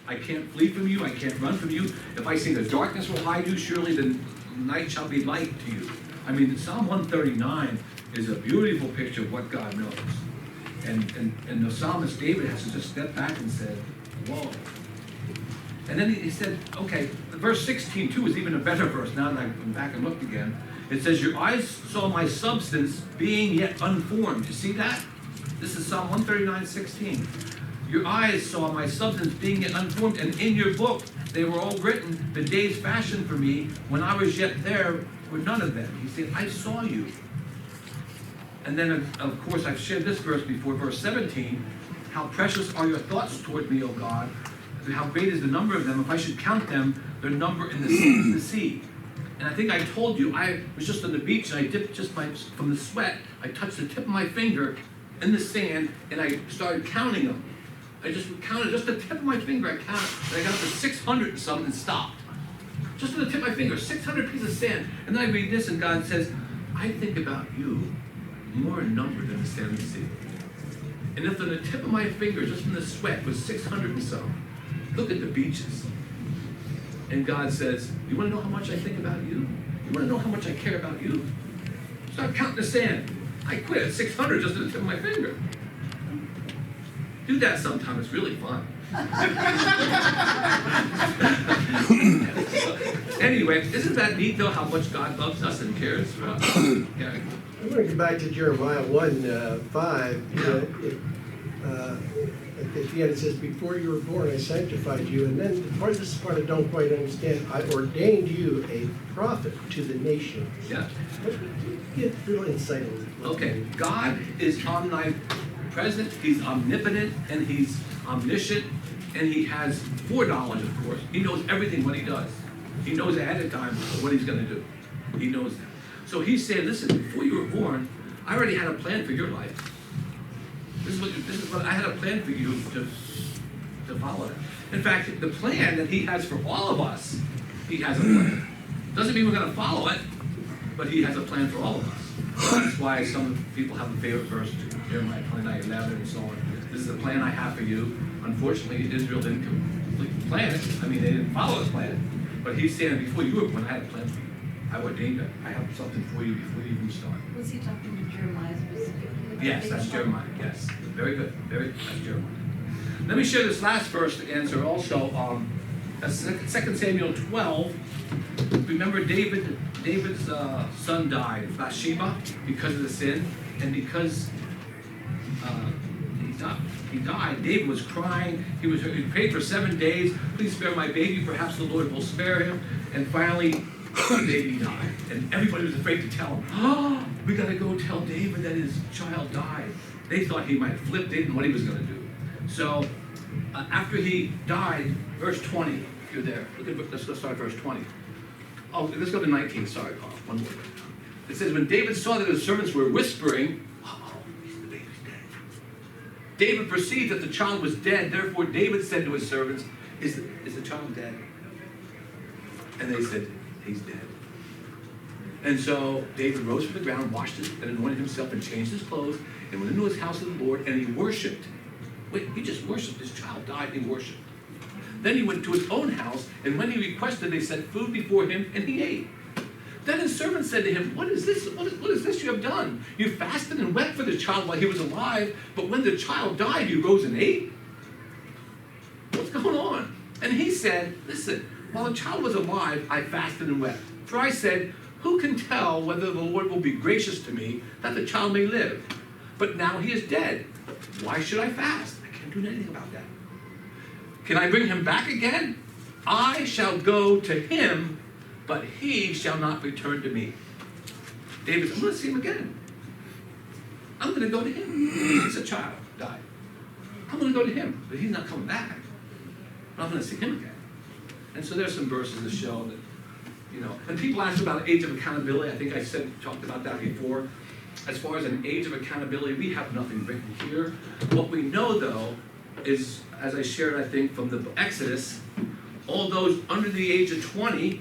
I can't flee from you, I can't run from you. If I say the darkness will hide you, surely the night shall be light to you. I mean, Psalm 139 is a beautiful picture of what God knows. And the psalmist David has to just step back and say, whoa. And then he said, okay, verse 16 too is even a better verse now that I've been back and looked again. It says, your eyes saw my substance being yet unformed. You see that? This is Psalm 139:16. Your eyes saw my substance being yet unformed, and in your book they were all written, the days fashioned for me, when I was yet there were none of them. He said, I saw you. And then, of course, I've shared this verse before, verse 17. How precious are your thoughts toward me, O God. How great is the number of them. If I should count them, their number in the sea. And I think I told you, I was just on the beach and I dipped just from the sweat, I touched the tip of my finger in the sand and I started counting them. I just counted just the tip of my finger, I counted, and I got up to 600 and something and stopped. Just on the tip of my finger, 600 pieces of sand. And then I read this and God says, I think about you more in number than the sand of the sea. And if on the tip of my finger, just from the sweat, was 600 and something, look at the beaches. And God says, you want to know how much I think about you? You want to know how much I care about you? Start counting the sand. I quit at 600 just at the tip of my finger. Do that sometime, it's really fun. Anyway, isn't that neat though, how much God loves us and cares about us? Yeah. I'm going to go back to Jeremiah 1:5. At the end it says, before you were born I sanctified you, and then this is the part I don't quite understand. I ordained you a prophet to the nations. Yeah. Get real insight on it. Okay, God is omnipresent, He's omnipotent, and He's omniscient, and He has foreknowledge, of course. He knows everything what He does. He knows ahead of time what He's going to do. He knows that. So He's saying, listen, before you were born, I already had a plan for your life. This is what I had a plan for you to follow. In fact, the plan that He has for all of us, He has a plan. Doesn't mean we're going to follow it, but He has a plan for all of us. That's why some people have a favorite verse, Jeremiah 29:11 and so on. This is the plan I have for you. Unfortunately, Israel didn't complete the plan. I mean, they didn't follow His plan. But He's saying, before you were born, I had a plan for you. I ordained it. I have something for you before you even start. Was he talking to Jeremiah specifically? Yes, that's Jeremiah, yes. Very good, that's Jeremiah. Let me share this last verse to answer also. That's 2 Samuel 12. Remember David's son died, Bathsheba, because of the sin, and because he died, David was crying, he prayed for 7 days, please spare my baby, perhaps the Lord will spare him, and finally, the baby died, and everybody was afraid to tell him, oh, we gotta go tell David that his child died. They thought he might flip, they didn't know what he was gonna do. So, after he died, verse 20, if you're there, let's go start verse 20. Oh, let's go to 19, sorry, Paul, one more. It says, when David saw that his servants were whispering, the baby's dead. David perceived that the child was dead, therefore David said to his servants, is the child dead? And they said, he's dead. And so David rose from the ground, washed it, and anointed himself, and changed his clothes, and went into his house of the Lord, and he worshipped. Wait, he just worshipped. His child died, he worshipped. Then he went to his own house, and when he requested, they set food before him, and he ate. Then his servants said to him, what is this? What is this you have done? You fasted and wept for the child while he was alive, but when the child died, you rose and ate? What's going on? And he said, listen, while the child was alive, I fasted and wept. For I said, who can tell whether the Lord will be gracious to me that the child may live? But now he is dead. Why should I fast? I can't do anything about that. Can I bring him back again? I shall go to him, but he shall not return to me. David said, I'm going to see him again. I'm going to go to him. He's a child, died. I'm going to go to him, but he's not coming back. But I'm going to see him again. And so there's some verses that show that, and people ask about age of accountability. I think I talked about that before. As far as an age of accountability, we have nothing written here. What we know, though, is, as I shared, I think, from the Exodus, all those under the age of 20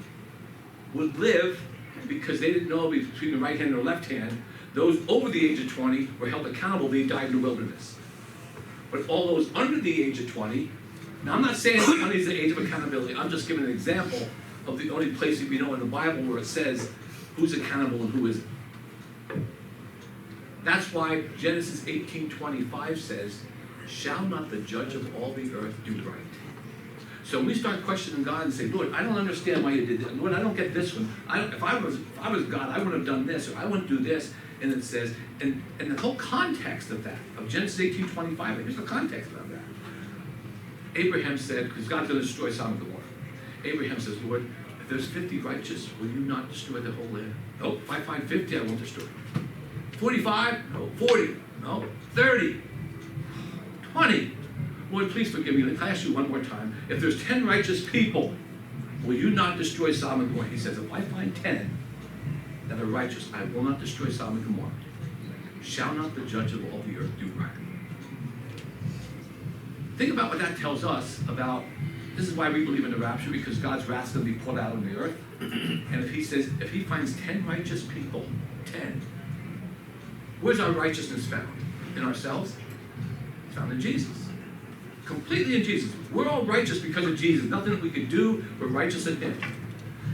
would live because they didn't know between the right hand and the left hand. Those over the age of 20 were held accountable. They died in the wilderness. But all those under the age of 20 Now, I'm not saying money is the age of accountability. I'm just giving an example of the only place we know in the Bible where it says who's accountable and who isn't. That's why Genesis 18:25 says, shall not the judge of all the earth do right? So when we start questioning God and say, Lord, I don't understand why you did that. Lord, I don't get this one. If I was God, I would have done this, or I wouldn't do this. And it says, and the whole context of that, of Genesis 18:25, here's the context of that. Abraham said, because God's going to destroy Sodom and Gomorrah. Abraham says, Lord, if there's 50 righteous, will you not destroy the whole land? No, if I find 50, I won't destroy it. 45? No. 40? No. 30? 20? Lord, please forgive me. Let me ask you one more time. If there's 10 righteous people, will you not destroy Sodom and Gomorrah? He says, if I find 10 that are righteous, I will not destroy Sodom and Gomorrah. Shall not the judge of all the earth do right? Think about what that tells us about, this is why we believe in the rapture, because God's wrath is going to be poured out on the earth. And if he says, if he finds 10 righteous people, 10, where's our righteousness found? In ourselves? It's found in Jesus. Completely in Jesus. We're all righteous because of Jesus. Nothing that we could do, we're righteous in him.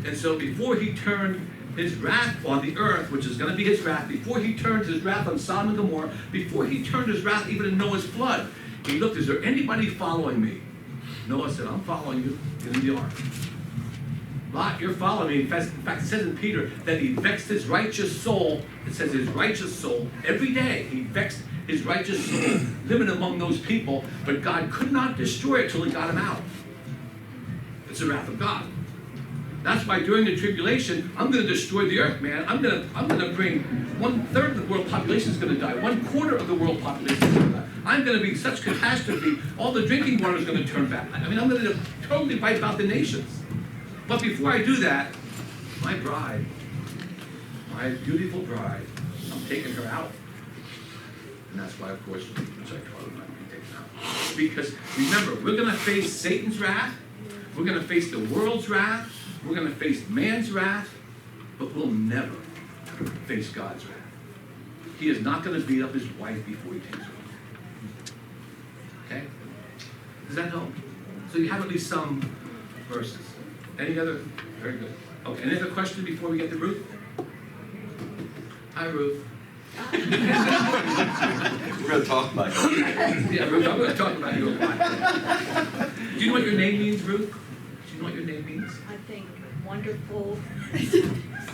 And so before he turned his wrath on the earth, which is going to be his wrath, before he turned his wrath on Sodom and Gomorrah, before he turned his wrath even in Noah's flood, he looked, is there anybody following me? Noah said, I'm following you. Get in the ark. Lot, you're following me. In fact, it says in Peter that he vexed his righteous soul. It says his righteous soul. Every day he vexed his righteous soul, living among those people, but God could not destroy it till he got him out. It's the wrath of God. That's why during the tribulation, I'm going to destroy the earth, man. I'm going to bring 1/3 of the world population is going to die. 1/4 of the world population is going to die. I'm going to be such catastrophe. All the drinking water is going to turn back. I mean, I'm going to totally wipe out the nations. But before I do that, my bride, my beautiful bride, I'm taking her out. And that's why, of course, which I told him not to be taken out. Because remember, we're going to face Satan's wrath. We're going to face the world's wrath. We're going to face man's wrath. But we'll never face God's wrath. He is not going to beat up his wife before he takes her. Okay? Does that help? So you have at least some verses. Any other? Very good. Okay, any other question before we get to Ruth? Hi, Ruth. We're going to talk about it. Yeah, Ruth, I'm going to talk about you a lot. Do you know what your name means, Ruth? Do you know what your name means? I think wonderful.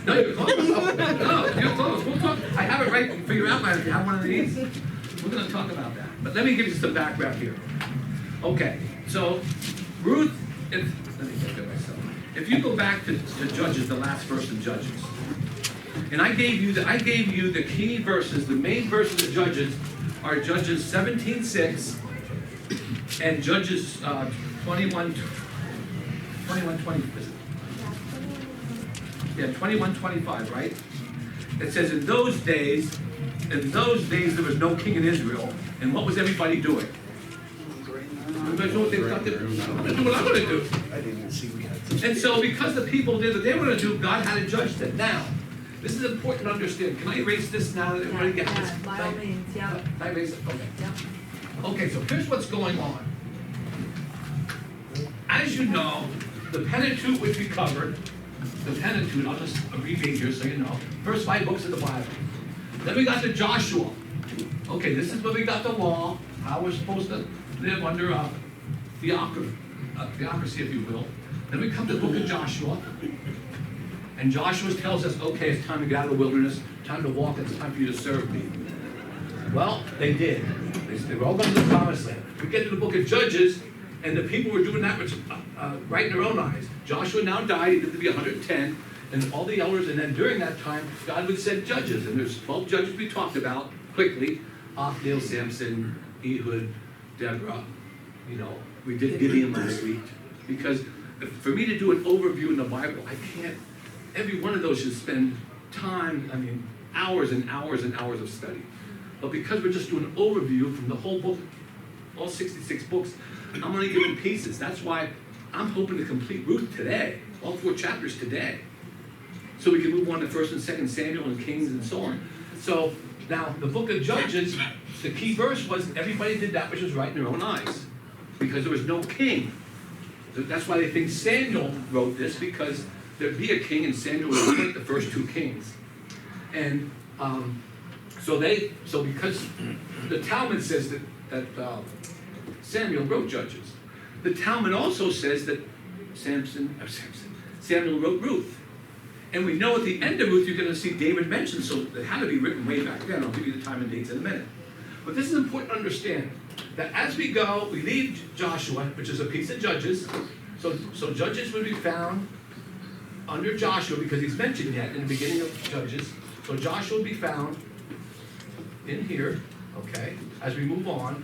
No, you're close. No, you're close. We'll talk. I have it right for your outline if you have one of these. We're going to talk about that. But let me give you some background here. Okay, so Ruth, let me get to myself. If you go back to Judges, the last verse of Judges, and I gave you the key verses, the main verses of Judges are Judges 17:6 and Judges 21:20. Yeah, 21:25, right? It says in those days there was no king in Israel, and what was everybody doing? Everybody doing what they thought they were doing. I'm gonna do what I'm gonna do. I didn't even see we had. And so because the people did what they were gonna do, God had to judge them. Now, this is important to understand. Can I erase this now that everybody gets this? By all means, yeah. Can I erase it? Okay. Yeah. Okay, so here's what's going on. As you know, the Pentateuch, which we covered, the Pentateuch, I'll just abbreviate here so you know, first 5 books of the Bible. Then we got to Joshua. Okay, this is where we got the law, how we're supposed to live under theocracy, if you will. Then we come to the book of Joshua, and Joshua tells us, okay, it's time to get out of the wilderness, time to walk, it's time for you to serve me. Well, they did. They were all going to the promised land. We get to the book of Judges, and the people were doing that which right in their own eyes. Joshua now died, he lived to be 110, and all the elders, and then during that time, God would send judges, and there's 12 judges we talked about quickly, Othniel, Samson, Ehud, Deborah, you know, we did Gideon last week, because for me to do an overview in the Bible, I can't, every one of those should spend time, I mean, hours and hours and hours of study. But because we're just doing an overview from the whole book, all 66 books, I'm only giving pieces. That's why I'm hoping to complete Ruth today, all 4 chapters today. So we can move on to 1st and 2nd Samuel and Kings and so on. So now the book of Judges, the key verse was everybody did that which was right in their own eyes. because there was no king. That's why they think Samuel wrote this, because there'd be a king and Samuel would appoint the first two kings. And so because the Talmud says that Samuel wrote Judges, the Talmud also says that Samuel wrote Ruth. And we know at the end of Ruth you're going to see David mentioned, so it had to be written way back then. I'll give you the time and dates in a minute. But this is important to understand, that as we go, we leave Joshua, which is a piece of Judges. So Judges would be found under Joshua, because he's mentioned yet in the beginning of Judges. So Joshua will be found in here, okay, as we move on.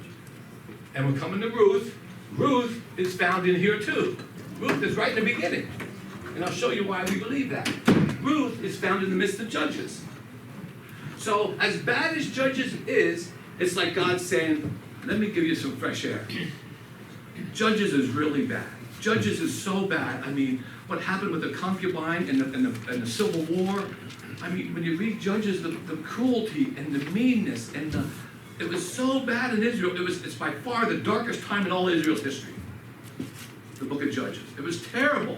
And we're coming to Ruth. Ruth is found in here too. Ruth is right in the beginning. And I'll show you why we believe that. Ruth is found in the midst of Judges. So as bad as Judges is, it's like God saying, let me give you some fresh air. Judges is really bad. Judges is so bad. I mean, what happened with the concubine and the Civil War. I mean, when you read Judges, the cruelty and the meanness and it was so bad in Israel. It's by far the darkest time in all Israel's history. The book of Judges. It was terrible.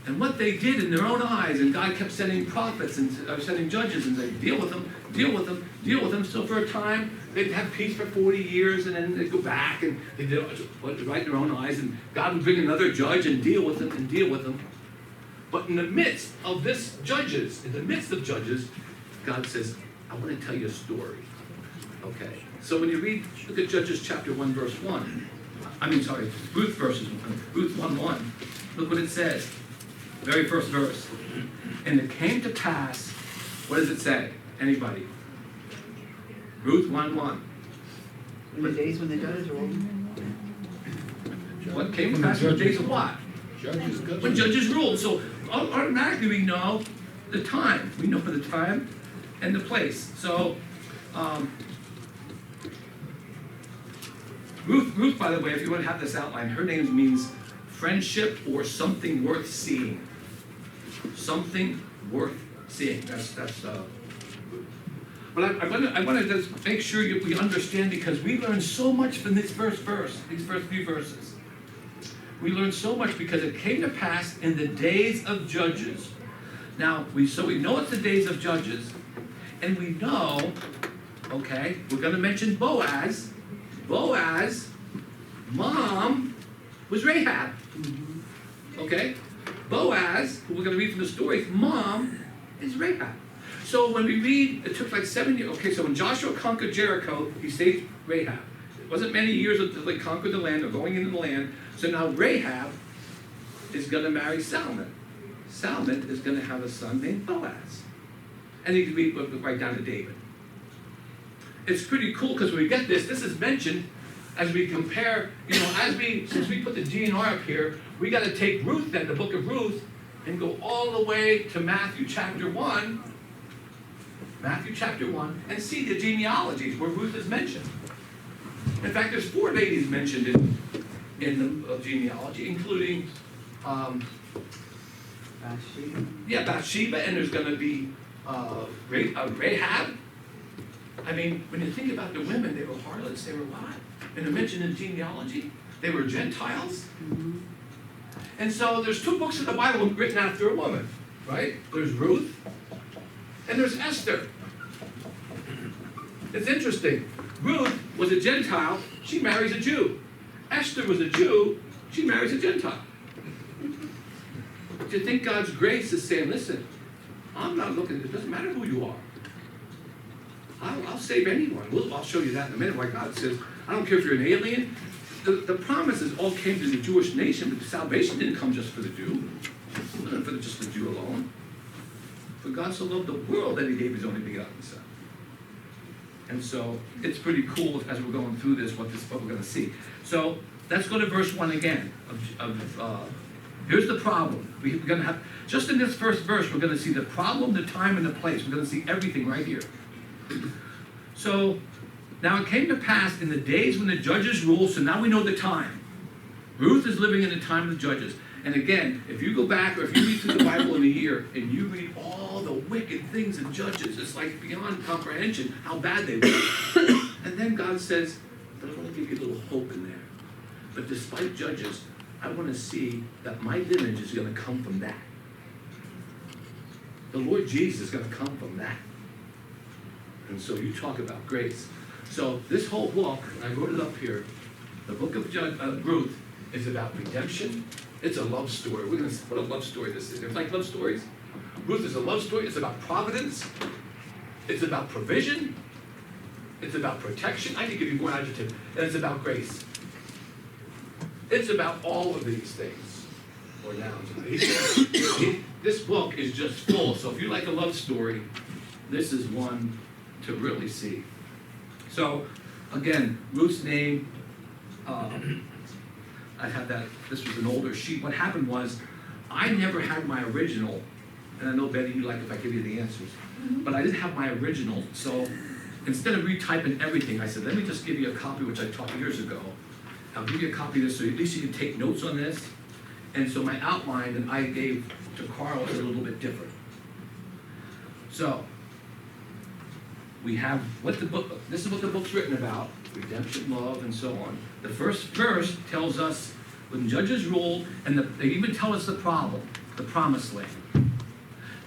And what they did in their own eyes, and God kept sending prophets and sending judges and say, deal with them, deal with them, deal with them. So for a time, they'd have peace for 40 years, and then they'd go back and they did what was right in their own eyes, and God would bring another judge and deal with them and deal with them. But in the midst of this Judges, God says, I want to tell you a story. Okay? So when you read, look at Judges chapter 1, verse 1. Ruth 1:1. Look what it says. Very first verse. And it came to pass, what does it say? Anybody? Ruth 1:1. In the days when the judges ruled. What came to pass in the days of what? When Judges ruled. So automatically we know the time. We know the time and the place. So Ruth, by the way, if you want to have this outline, her name means friendship or something worth seeing. Something worth seeing. But I want to just make sure we understand, because we learn so much from these first few verses. We learn so much because it came to pass in the days of Judges. Now, we know it's the days of Judges, and we know, okay, we're going to mention Boaz. Boaz, mom, was Rahab. Okay? Boaz, who we're going to read from the stories, mom is Rahab. So when we read, it took like 7 years. Okay, so when Joshua conquered Jericho, he saved Rahab. It wasn't many years until they conquered the land or going into the land. So now Rahab is going to marry Salmon. Salmon is going to have a son named Boaz. And you can read right down to David. It's pretty cool because when we get this is mentioned as we compare, since we put the GNR up here, we got to take Ruth then, the book of Ruth, and go all the way to Matthew chapter 1, and see the genealogies where Ruth is mentioned. In fact, there's 4 ladies mentioned in the genealogy, including Bathsheba, and there's going to be Rahab. I mean, when you think about the women, they were harlots, they were what? And they're mentioned in genealogy. They were Gentiles. Mm-hmm. And so there's 2 books of the Bible written after a woman, right? There's Ruth, and there's Esther. It's interesting. Ruth was a Gentile, she marries a Jew. Esther was a Jew, she marries a Gentile. Do you think God's grace is saying, listen, I'm not looking, it doesn't matter who you are. I'll save anyone. I'll show you that in a minute, why God says, I don't care if you're an alien. The promises all came to the Jewish nation, but salvation didn't come just for the Jew. It wasn't for just the Jew alone. For God so loved the world that he gave his only begotten Son. And so it's pretty cool as we're going through this, what we're going to see. So let's go to verse 1 again. Here's the problem. We're going to have, just in this first verse, we're going to see the problem, the time, and the place. We're going to see everything right here. So now it came to pass in the days when the judges ruled, so now we know the time. Ruth is living in the time of the judges. And again, if you go back or if you read through the Bible in a year and you read all the wicked things in Judges, it's like beyond comprehension how bad they were. And then God says, but I want to give you a little hope in there. But despite Judges, I want to see that my lineage is going to come from that. The Lord Jesus is going to come from that. And so you talk about grace. So this whole book, and I wrote it up here, the book of Ruth is about redemption. It's a love story. We're going to what a love story this is. It's like love stories. Ruth is a love story. It's about providence. It's about provision. It's about protection. I could give you more adjective. And it's about grace. It's about all of these things. Or nouns. This book is just full. So if you like a love story, this is one to really see. So, again, Ruth's name, I had that, this was an older sheet. What happened was, I never had my original, and I know, Betty, you like if I give you the answers, but I didn't have my original, so instead of retyping everything, I said, let me just give you a copy, which I taught years ago. I'll give you a copy of this, so at least you can take notes on this. And so my outline that I gave to Carl is a little bit different. So, we have what the book, this is what the book's written about, redemption, love, and so on. The first verse tells us when Judges ruled, and they even tell us the problem, the promised land.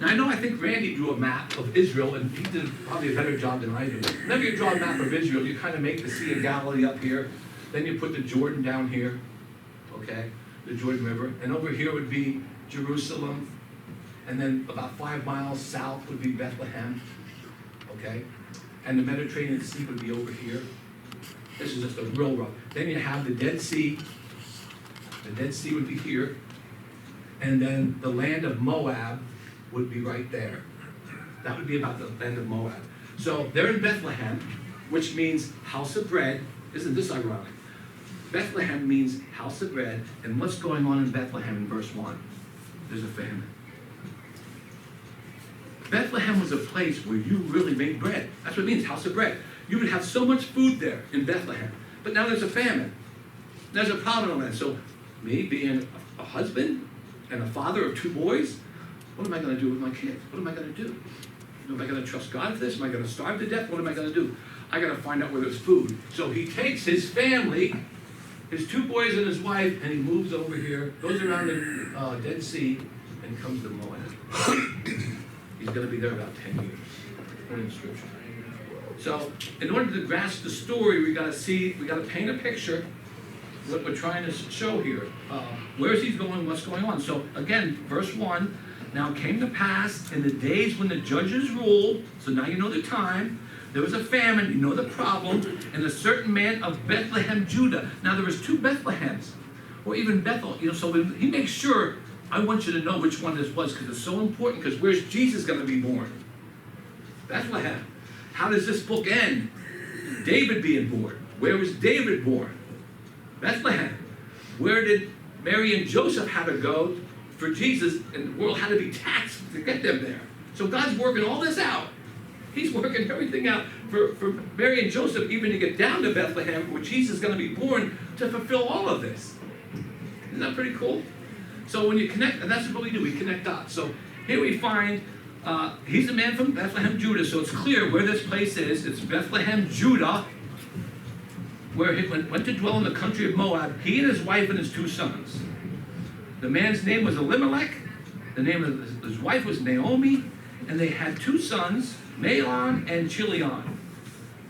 Now I know I think Randy drew a map of Israel, and he did probably a better job than I do. Whenever you draw a map of Israel, you kind of make the Sea of Galilee up here, then you put the Jordan down here, okay, the Jordan River, and over here would be Jerusalem, and then about 5 miles south would be Bethlehem, okay? And the Mediterranean Sea would be over here. This is just a real rough. Then you have the Dead Sea. The Dead Sea would be here. And then the land of Moab would be right there. That would be about the land of Moab. So they're in Bethlehem, which means house of bread. Isn't this ironic? Bethlehem means house of bread. And what's going on in Bethlehem in verse 1? There's a famine. Bethlehem was a place where you really made bread. That's what it means, house of bread. You would have so much food there in Bethlehem. But now there's a famine. There's a problem on that. So me being a husband and a father of 2 boys, what am I going to do with my kids? What am I going to do? Am I going to trust God for this? Am I going to starve to death? What am I going to do? I got to find out where there's food. So he takes his family, his 2 boys and his wife, and he moves over here, goes around the Dead Sea, and comes to Moab. He's going to be there about 10 years, according to Scripture. So, in order to grasp the story, we got to paint a picture what we're trying to show here. Where is he going? What's going on? So, again, verse 1. Now came to pass in the days when the judges ruled. So now you know the time. There was a famine. You know the problem. And a certain man of Bethlehem, Judah. Now there was 2 Bethlehems, or even Bethel. You know, so when he makes sure. I want you to know which one this was because it's so important, because where's Jesus going to be born? Bethlehem. How does this book end? David being born. Where was David born? Bethlehem. Where did Mary and Joseph have to go for Jesus, and the world had to be taxed to get them there? So God's working all this out. He's working everything out for Mary and Joseph even to get down to Bethlehem where Jesus is going to be born to fulfill all of this. Isn't that pretty cool? So when you connect, and that's what we do, we connect dots. So here we find, he's a man from Bethlehem, Judah, so it's clear where this place is. It's Bethlehem, Judah, where he went to dwell in the country of Moab, he and his wife and his 2 sons. The man's name was Elimelech, the name of his wife was Naomi, and they had 2 sons, Mahlon and Chilion.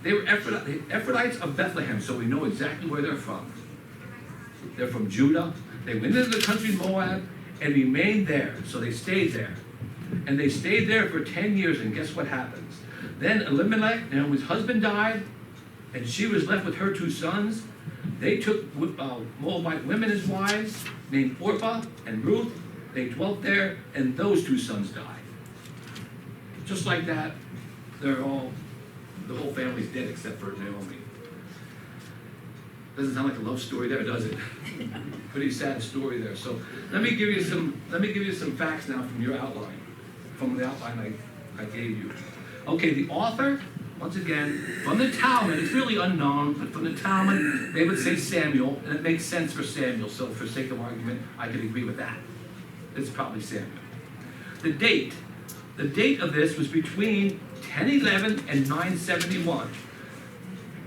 They were Ephrathites of Bethlehem, so we know exactly where they're from. They're from Judah. They went into the country of Moab and remained there. So they stayed there. And they stayed there for 10 years, and guess what happens? Then Elimelech, Naomi's husband, died, and she was left with her 2 sons. They took Moabite women as wives, named Orpah and Ruth. They dwelt there, and those 2 sons died. Just like that, the whole family's dead except for Naomi. Doesn't sound like a love story there, does it? Pretty sad story there. So let me give you some facts now from your outline, from the outline I gave you. Okay, the author, once again, from the Talmud, it's really unknown, but from the Talmud, they would say Samuel, and it makes sense for Samuel, so for sake of argument, I can agree with that. It's probably Samuel. The date of this was between 1011 and 971.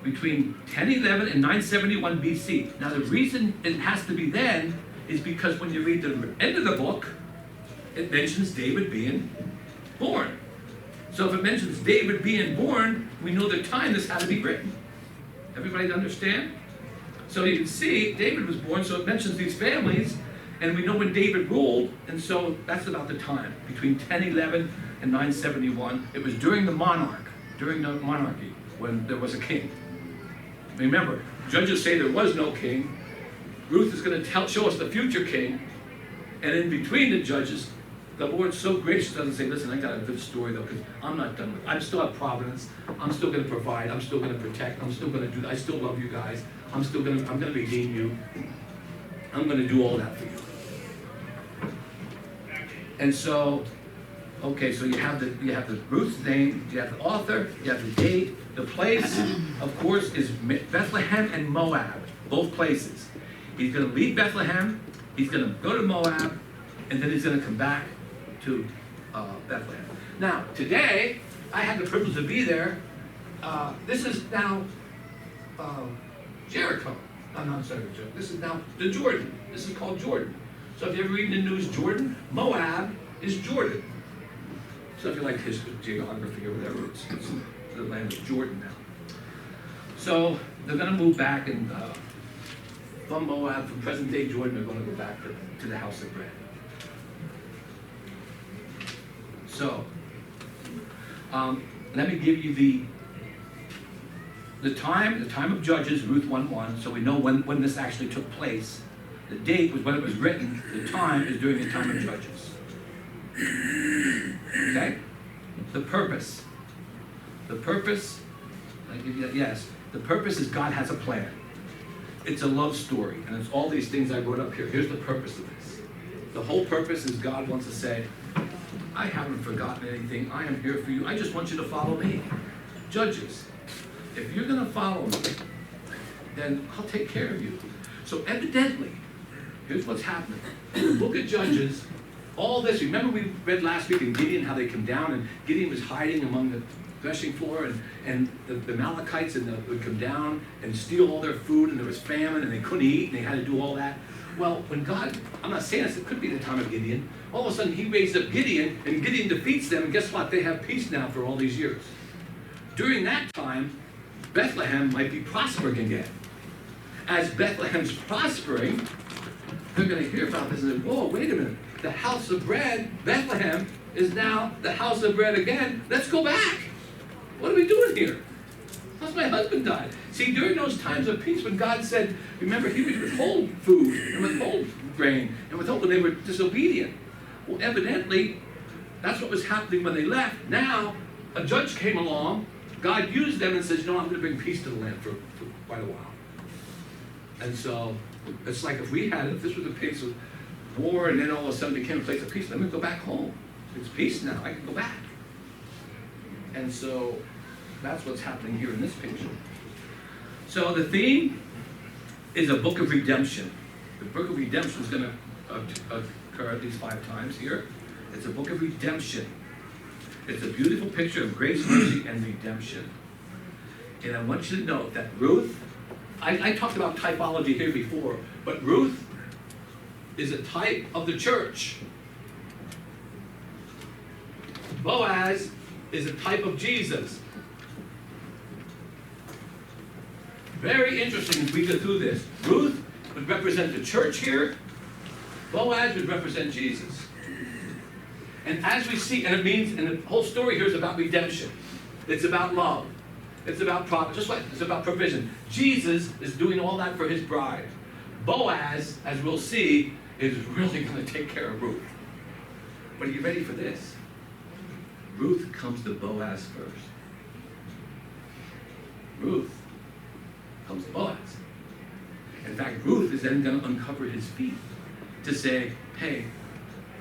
between 1011 and 971 BC. Now the reason it has to be then is because when you read the end of the book, it mentions David being born. So if it mentions David being born, we know the time this had to be written. Everybody understand? So you can see David was born, so it mentions these families, and we know when David ruled, and so that's about the time, between 1011 and 971. It was during the monarchy, when there was a king. Remember, judges say there was no king. Ruth is going to show us the future king, and in between the judges, the Lord's so gracious doesn't say, listen, I got a good story though, because I'm not done with it. I still have providence. I'm still going to provide. I'm still going to protect. I'm still going to do, I still love you guys. I'm going to redeem you. I'm going to do all that for you. And so, okay, so you have the Ruth's name, you have the author, you have the date, the place, of course, is Bethlehem and Moab, both places. He's going to leave Bethlehem, he's going to go to Moab, and then he's going to come back to Bethlehem. Now, today, I had the privilege to be there. This is now Jericho. I'm sorry, Jericho. This is now the Jordan. This is called Jordan. So if you ever read in the news Jordan, Moab is Jordan. So if you like history, geography, or whatever, it's the land of Jordan now. So they're going to move back, and from Moab, from present-day Jordan, they're going to go back to the house of bread. So, let me give you the time of Judges, Ruth 1:1, so we know when this actually took place. The date was when it was written. The time is during the time of Judges. Okay? The purpose. The purpose, I give you that, yes. The purpose is God has a plan. It's a love story, and it's all these things I wrote up here. Here's the purpose of this. The whole purpose is God wants to say, I haven't forgotten anything. I am here for you. I just want you to follow me. Judges, if you're going to follow me, then I'll take care of you. So evidently, here's what's happening. In the book of Judges, all this, remember we read last week in Gideon how they come down, and Gideon was hiding among the threshing floor, and the Amalekites would come down and steal all their food, and there was famine, and they couldn't eat, and they had to do all that. Well, when God, I'm not saying this, it could be the time of Gideon, all of a sudden he raised up Gideon, and Gideon defeats them, and guess what? They have peace now for all these years. During that time, Bethlehem might be prospering again. As Bethlehem's prospering, they're going to hear about this and say, whoa, wait a minute. The house of bread, Bethlehem, is now the house of bread again. Let's go back. What are we doing here? How's my husband died? See, during those times of peace when God said, remember, he would withhold food and withhold grain and withhold when they were disobedient. Well, evidently, that's what was happening when they left. Now, a judge came along, God used them and says, I'm going to bring peace to the land for quite a while. And so, it's like if this was a place of war and then all of a sudden became a place of peace, let me go back home. It's peace now, I can go back. And so, that's what's happening here in this picture. So the theme is a book of redemption. The book of redemption is going to occur at least 5 times here. It's a book of redemption. It's a beautiful picture of grace, mercy, and redemption. And I want you to note that Ruth, I talked about typology here before, but Ruth is a type of the church. Boaz is a type of Jesus. Very interesting as we go through this. Ruth would represent the church here. Boaz would represent Jesus. And as we see, and the whole story here is about redemption. It's about love. It's about profit, just like it's about provision. Jesus is doing all that for his bride. Boaz, as we'll see, is really going to take care of Ruth. But are you ready for this? Ruth comes to Boaz first. Ruth comes to Boaz. In fact, Ruth is then going to uncover his feet to say, hey,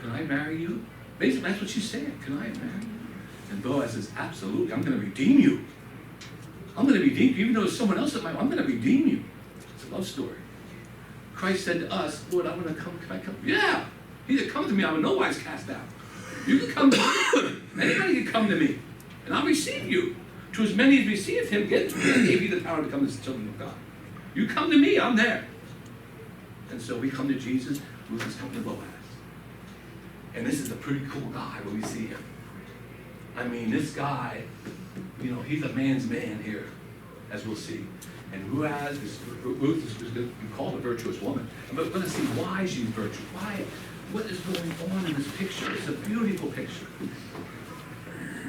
can I marry you? Basically, that's what she's saying. Can I marry you? And Boaz says, absolutely, I'm going to redeem you. I'm going to redeem you. Even though there's someone else that might, I'm going to redeem you. It's a love story. Christ said to us, Lord, I'm going to come. Can I come? Yeah. He that comes to me, I will no wise cast out. You can come to me. Anybody can come to me, and I'll receive you. To as many as received him, I gave you the power to become the children of God. You come to me, I'm there. And so we come to Jesus, Ruth is coming to Boaz. And this is a pretty cool guy when we see him. I mean, this guy, he's a man's man here, as we'll see. And Ruth is going to be called a virtuous woman. And we're going to see why she's virtuous. What is going on in this picture? It's a beautiful picture.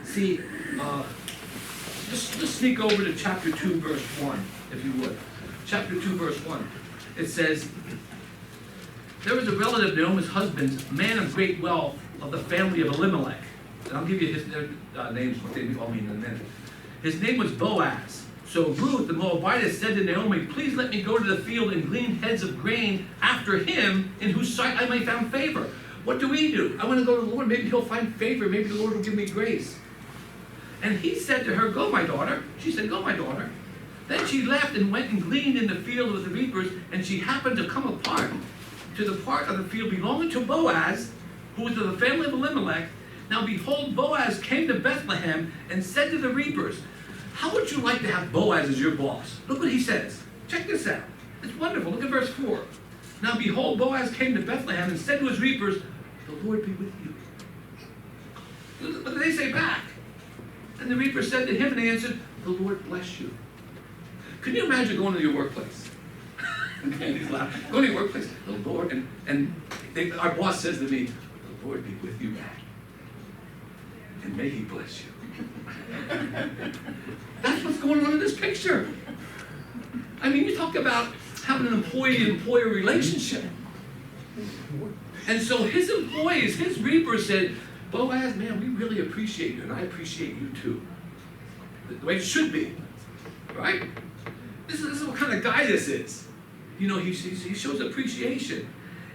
See, just sneak over to chapter 2, verse 1, if you would. Chapter 2, verse 1. It says, there was a relative of Naomi's husband, a man of great wealth of the family of Elimelech. And I'll give you their names, what they all mean in a minute. His name was Boaz. So Ruth, the Moabitess, said to Naomi, please let me go to the field and glean heads of grain after him, in whose sight I may find favor. What do? I want to go to the Lord. Maybe he'll find favor. Maybe the Lord will give me grace. And he said to her, go, my daughter. She said, go, my daughter. Then she left and went and gleaned in the field with the reapers, and she happened to come apart to the part of the field belonging to Boaz, who was of the family of Elimelech. Now behold, Boaz came to Bethlehem and said to the reapers, how would you like to have Boaz as your boss? Look what he says. Check this out. It's wonderful. Look at verse 4. Now behold, Boaz came to Bethlehem and said to his reapers, the Lord be with you. What did they say back? And the reaper said to him, and they answered, the Lord bless you. Can you imagine going to your workplace? Okay, he's laughing. Go to your workplace, the Lord, our boss says to me, the Lord be with you, and may he bless you. That's what's going on in this picture. I mean, you talk about having an employee-employer relationship. And so his employees, his reapers said, Boaz, man, we really appreciate you, and I appreciate you too. The way it should be, right? This is what kind of guy this is. He shows appreciation.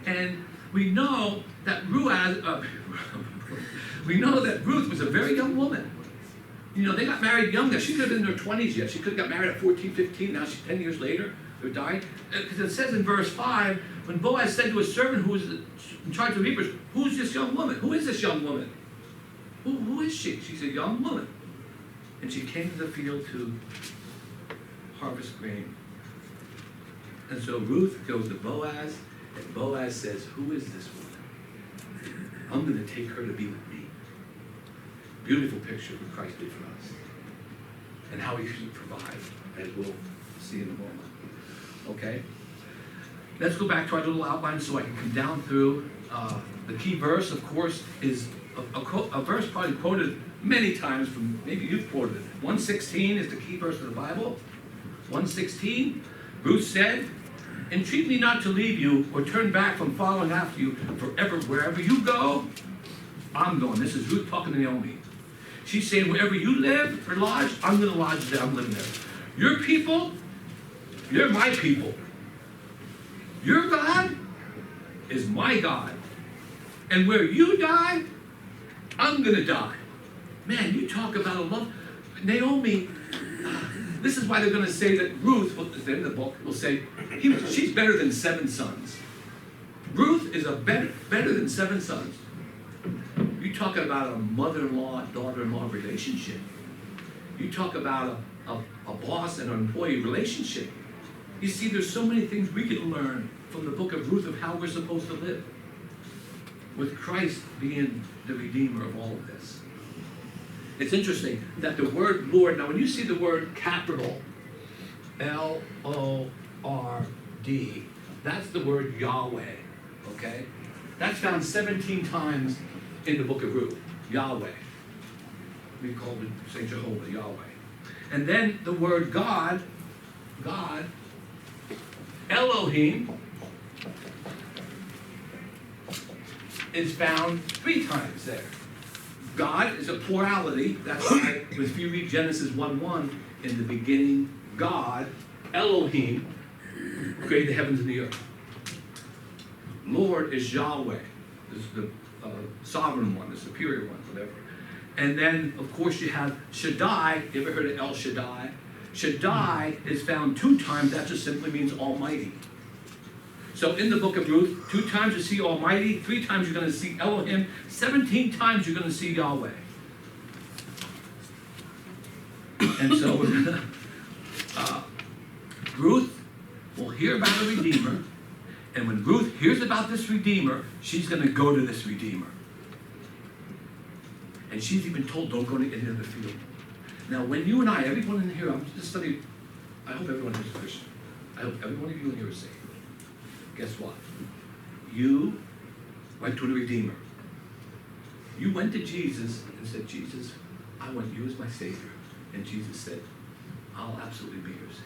And we know that Ruth was a very young woman. They got married young. She could have been in her 20s yet. She could have got married at 14, 15. Now she's 10 years later. They died. Because it says in verse 5, when Boaz said to his servant who was in charge of the reapers, who's this young woman? Who is this young woman? Who is she? She's a young woman. And she came to the field to harvest grain. And so Ruth goes to Boaz, and Boaz says, who is this woman? I'm going to take her to be with me. Beautiful picture of what Christ did for us. And how he should provide, as we'll see in a moment. Okay? Let's go back to our little outline so I can come down through. The key verse, of course, is a verse probably quoted many times from, maybe you've quoted it. 116 is the key verse of the Bible. 116, Ruth said, entreat me not to leave you or turn back from following after you forever. Wherever you go, I'm going. This is Ruth talking to Naomi. She's saying, wherever you live or lodge, I'm going to lodge there. I'm living there. Your people, you're my people. Your God is my God. And where you die, I'm going to die. Man, you talk about a love. Naomi, this is why they're going to say that Ruth, in the book, will say, she's better than 7 sons. Ruth is better than 7 sons. You talk about a mother-in-law, daughter-in-law relationship. You talk about a boss and an employee relationship. You see, there's so many things we can learn from the book of Ruth of how we're supposed to live, with Christ being the Redeemer of all of this. It's interesting that the word Lord, now when you see the word capital, L-O-R-D, that's the word Yahweh, okay? That's found 17 times in the book of Ruth, Yahweh. We call it Saint Jehovah, Yahweh. And then the word God, Elohim, is found 3 times there. God is a plurality. That's why if you read Genesis 1:1, in the beginning, God, Elohim, created the heavens and the earth. Lord is Yahweh. This is the sovereign one, the superior one, whatever. And then, of course, you have Shaddai. You ever heard of El Shaddai? Shaddai is found 2 times. That just simply means Almighty. So in the book of Ruth, 2 times you see Almighty, 3 times you're going to see Elohim, 17 times you're going to see Yahweh. And so we're gonna, Ruth will hear about a Redeemer, and when Ruth hears about this Redeemer, she's gonna go to this Redeemer. And she's even told, don't go to any other field. Now, when you and I, everyone in here, I'm just studying, I hope everyone here is a Christian. I hope every one of you in here is saved. Guess what? You went to the Redeemer. You went to Jesus and said, Jesus, I want you as my Savior. And Jesus said, I'll absolutely be your Savior.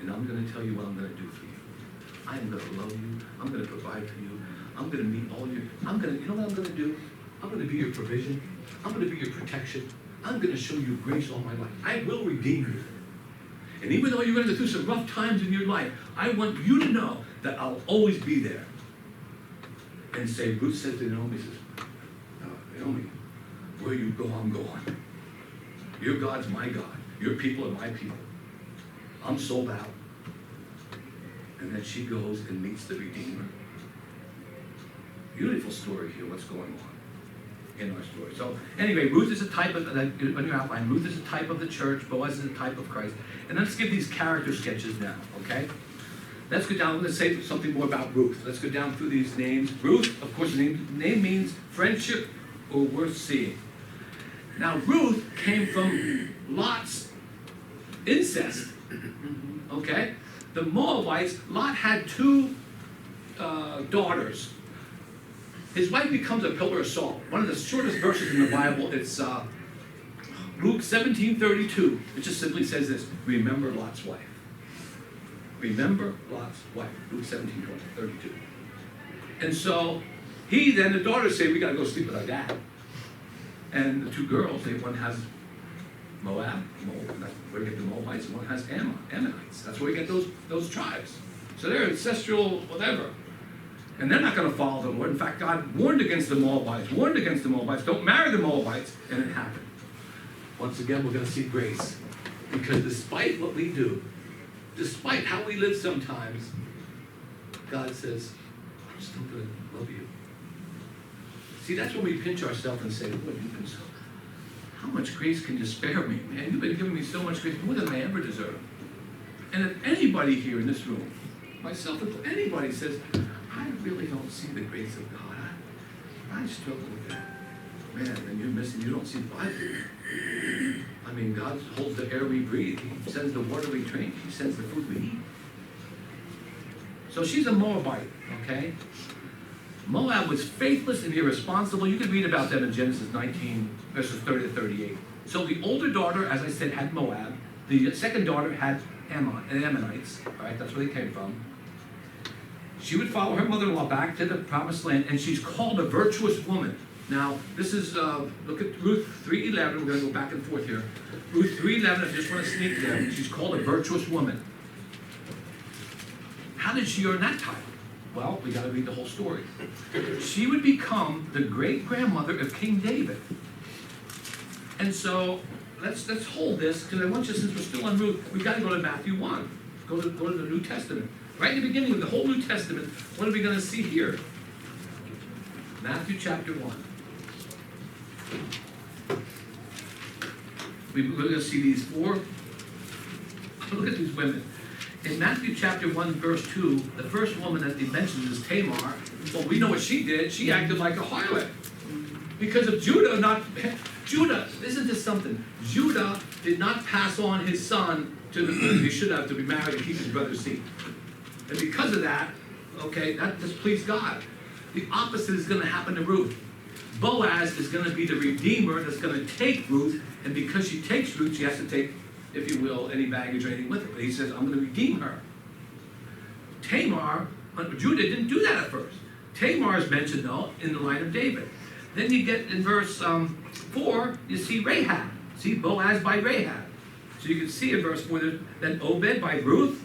And I'm going to tell you what I'm going to do for you. I am going to love you. I'm going to provide for you. I'm going to meet all your, you know what I'm going to do? I'm going to be your provision. I'm going to be your protection. I'm going to show you grace all my life. I will redeem you. And even though you're going to go through some rough times in your life, I want you to know that I'll always be there. And say, Ruth said to Naomi, says, Naomi, where you go, I'm going. Your God's my God. Your people are my people. I'm sold out. And then she goes and meets the Redeemer. Beautiful story here, what's going on in our story. So anyway, Ruth is a type of, on your outline, Ruth is a type of the church, Boaz is a type of Christ. And let's give these character sketches now, okay? Let's go down, let's say something more about Ruth. Let's go down through these names. Ruth, of course, the name means friendship or worth seeing. Now, Ruth came from Lot's incest, okay? The Moabites, Lot had two daughters. His wife becomes a pillar of salt. One of the shortest verses in the Bible, it's Luke 17:32. It just simply says this, remember Lot's wife. Remember Lot's wife. Luke 17:32. And so, the daughters say, we gotta go sleep with our dad. And the two girls, one has Moab, that's where we get the Moabites, and one has Ammonites. That's where we get those tribes. So they're ancestral, whatever. And they're not going to follow the Lord. In fact, God warned against the Moabites, don't marry the Moabites, and it happened. Once again, we're going to see grace. Because despite what we do, despite how we live sometimes, God says, I'm still going to love you. See, that's when we pinch ourselves and say, Lord, you've been so, how much grace can you spare me? Man, you've been giving me so much grace, more than I ever deserve. And if anybody here in this room, myself, if anybody says, I really don't see the grace of God, I struggle with that. Man, and you're missing, you don't see the Bible. I mean, God holds the air we breathe. He sends the water we drink. He sends the food we eat. So she's a Moabite, okay? Moab was faithless and irresponsible. You can read about them in Genesis 19, verses 30 to 38. So the older daughter, as I said, had Moab. The second daughter had Ammonites. All right, that's where they came from. She would follow her mother-in-law back to the promised land, and she's called a virtuous woman. Now, this is, look at Ruth 3:11. We're going to go back and forth here. Ruth 3:11, if you just want to sneak there, she's called a virtuous woman. How did she earn that title? Well, we got to read the whole story. She would become the great-grandmother of King David. And so, let's hold this, because I want you, since we're still on Ruth, we've got to go to Matthew 1. Go to the New Testament. Right in the beginning of the whole New Testament, what are we going to see here? Matthew chapter 1. We're going to see these four. Look at these women. In Matthew chapter 1, verse 2, the first woman that he mentions is Tamar. Well, we know what she did. She acted like a harlot. Because of Judah, isn't this something? Judah did not pass on his son to he should have to be married and keep his brother's seat. And because of that, okay, that displeased God. The opposite is going to happen to Ruth. Boaz is going to be the redeemer that's going to take Ruth, and because she takes Ruth, she has to take, if you will, any baggage or anything with her. But he says, I'm going to redeem her. Tamar, Judah didn't do that at first. Tamar is mentioned, though, in the line of David. Then you get in verse 4, you see Rahab. See Boaz by Rahab. So you can see in verse 4 that Obed by Ruth,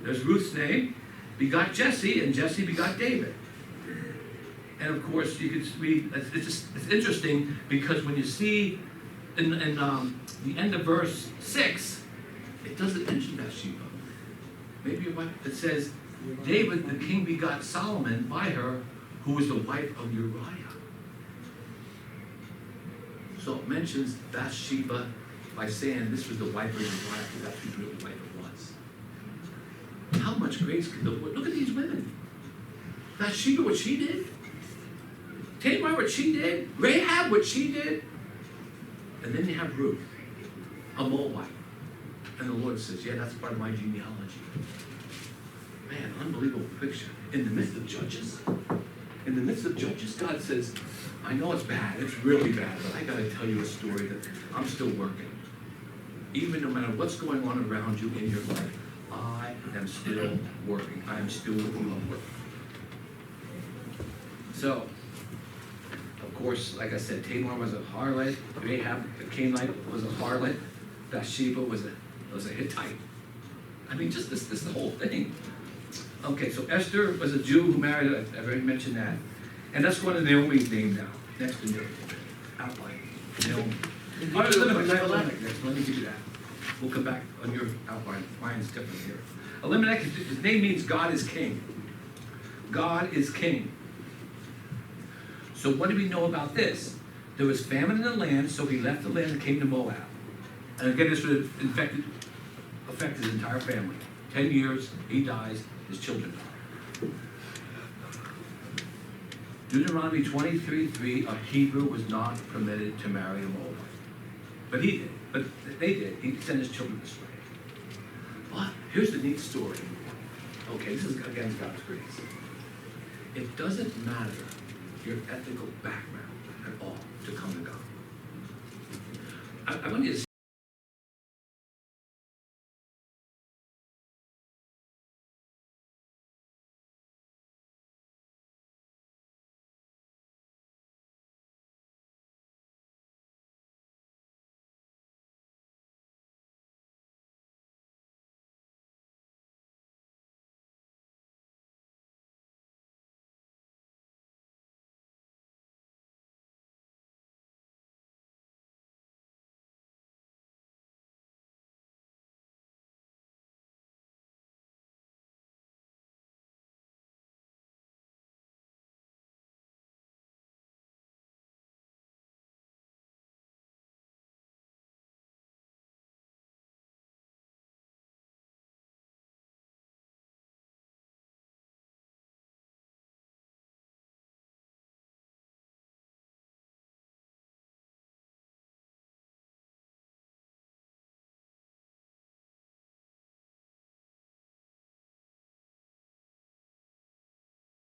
there's Ruth's name, begot Jesse, and Jesse begot David. And of course, you can read, it's interesting because when you see in the end of verse 6, it doesn't mention Bathsheba. Maybe it says, David the king begot Solomon by her, who was the wife of Uriah. So it mentions Bathsheba by saying this was the wife of his wife, because that's who really the wife it was. How much grace could the Lord, look at these women. Bathsheba, what she did. Tamar, what she did. Rahab, what she did. And then you have Ruth, a Moabite. And the Lord says, yeah, that's part of my genealogy. Man, unbelievable picture. In the midst of Judges, God says, I know it's bad, it's really bad, but I gotta tell you a story that I'm still working. Even no matter what's going on around you in your life, I am still working. I am still working on work. So, of course, like I said, Tamar was a harlot, Rahab the Canaanite was a harlot, Bathsheba was a Hittite. I mean, just this the whole thing. Okay, so Esther was a Jew who married, I've already mentioned that. And let's go to Naomi's name now. Next to Naomi. Outline. Naomi. Did All right, you do Elimelech, Elimelech? next. Let me give you that. We'll come back on your outline. Mine's different here. Elimelech, his name means God is king. God is king. So what do we know about this? There was famine in the land, so he left the land and came to Moab. And again, this would affect his entire family. 10 years, he dies, his children die. Deuteronomy 23:3, a Hebrew was not permitted to marry a Moabite. But he did. But they did. He sent his children this way. But here's the neat story. Okay, this is again God's grace. It doesn't matter your ethical background at all to come to God. I want you to